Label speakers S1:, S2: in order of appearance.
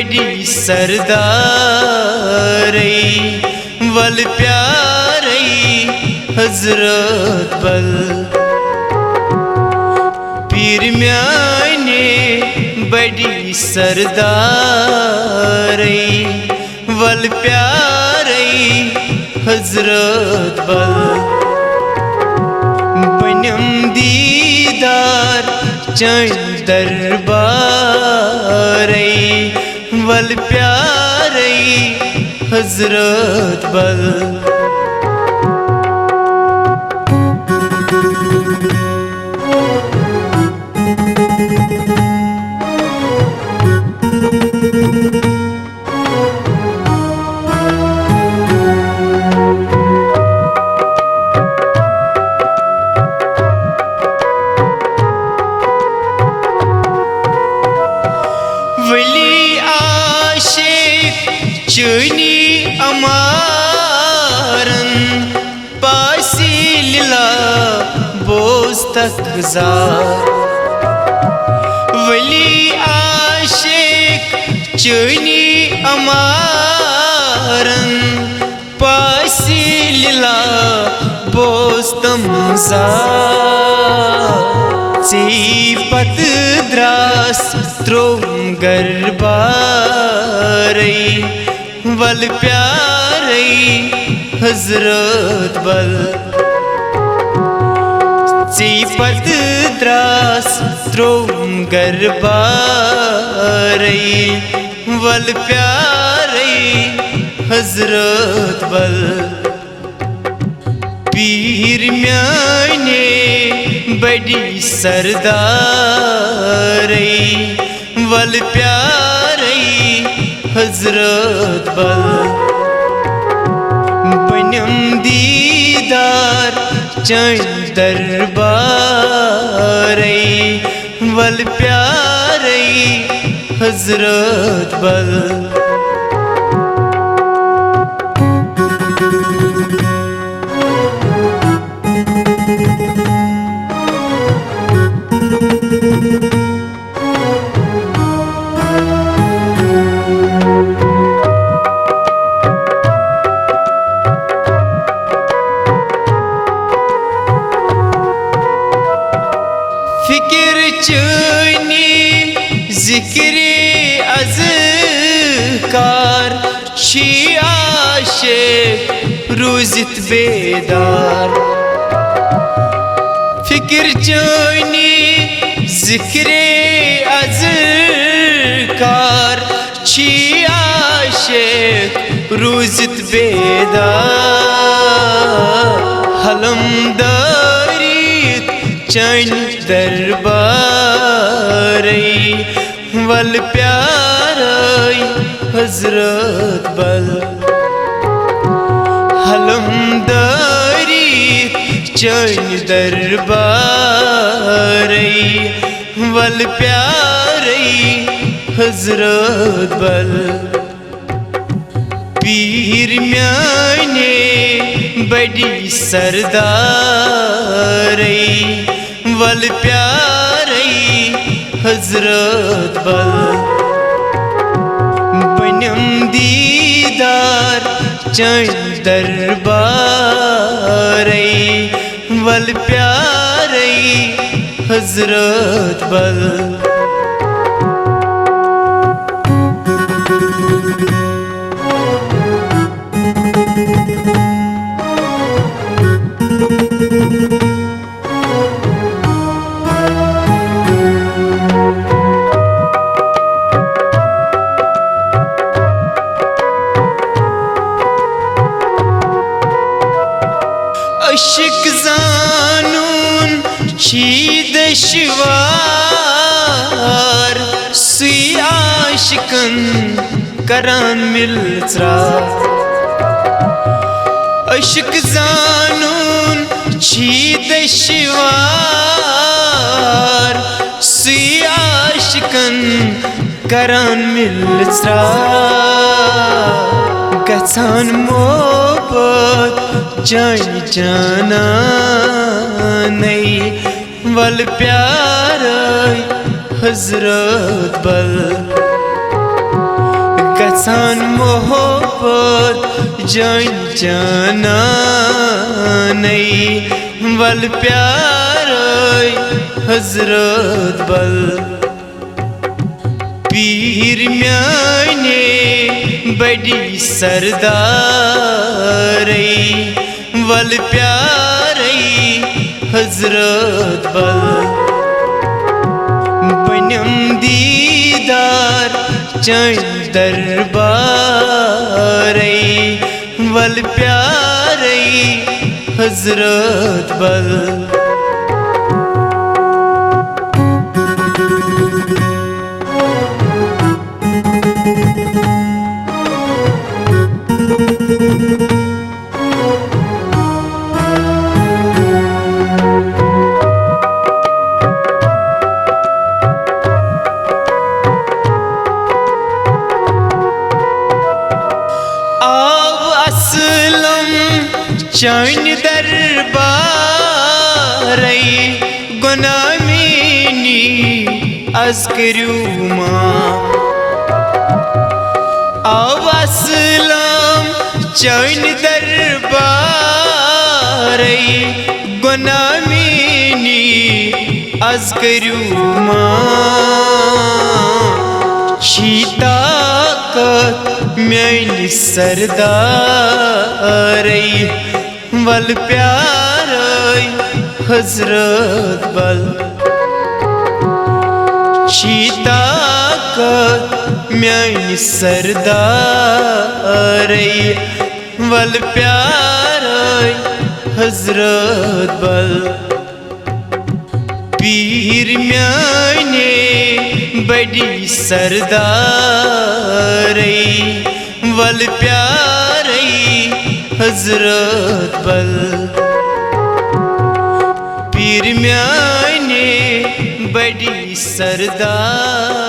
S1: बड़ी सरदारई वल प्यारई हजरत बल पीर म्याने बड़ी सरदारई वल प्यारई हजरत बल बनम दीदार चंद दरबारई वल प्यारई हजरत बल वली आशिक चुनी अमारन पासी लीला बोस्तक जार वली आशिक चुनी अमारन पासी लीला बोस्तम जार पत द्रास त्रोम गरबारई वल प्यारई हजरत बल पत द्रास त्रोम गरबारई वल प्यारई हजरत बल पीर म्याने बड़ी सरदारई वल प्यारई हजरत बल बनम दीदार चंद दरबारई वल प्यारई हजरत बल फिक्र चुनी जिक्रे अज़कार शी आशिक रोज़ित बेदार फिक्र चुनी जिक्रे अज़कार शी आशिक रोज़ित बेदार हलम चंद दरबारई वल प्यारई हजरत बल हलम चंद दरबारई वल प्यारई हजरत बल पीर म्याने बड़ी सरदारई वल प्यारई हजरत बल बनम दीदार चंद दरबारई वल प्यारई हजरत बल अशिक जानून शीद शिवार सुई आशिकन करान मिलत्रा अशिक जानून शीद शिवार सुई आशिकन करान मिलत्रा गसान मोहब्बत जान जाना नहीं वल प्यार हजरत बल सान मोहब्बत जान जाना नहीं वल प्यार हजरत बल पीर म्याने बड़ी सरदार वल प्यार हजरत बल बनम दीदार चैन दरबार वल प्यार हजरत बल चैन दरबार गुनामीनी अस्करूमा अवसलम चैन दरबार गुनामीनी अस्करूमा शीताकत मैन सरदार वल प्यार हजरत बल शीताकत म्यान सरदार वल प्यार हजरत बल पीर म्याने बड़ी सरदार वल प्यार हजरत बल पीर म्याने बड़ी सरदार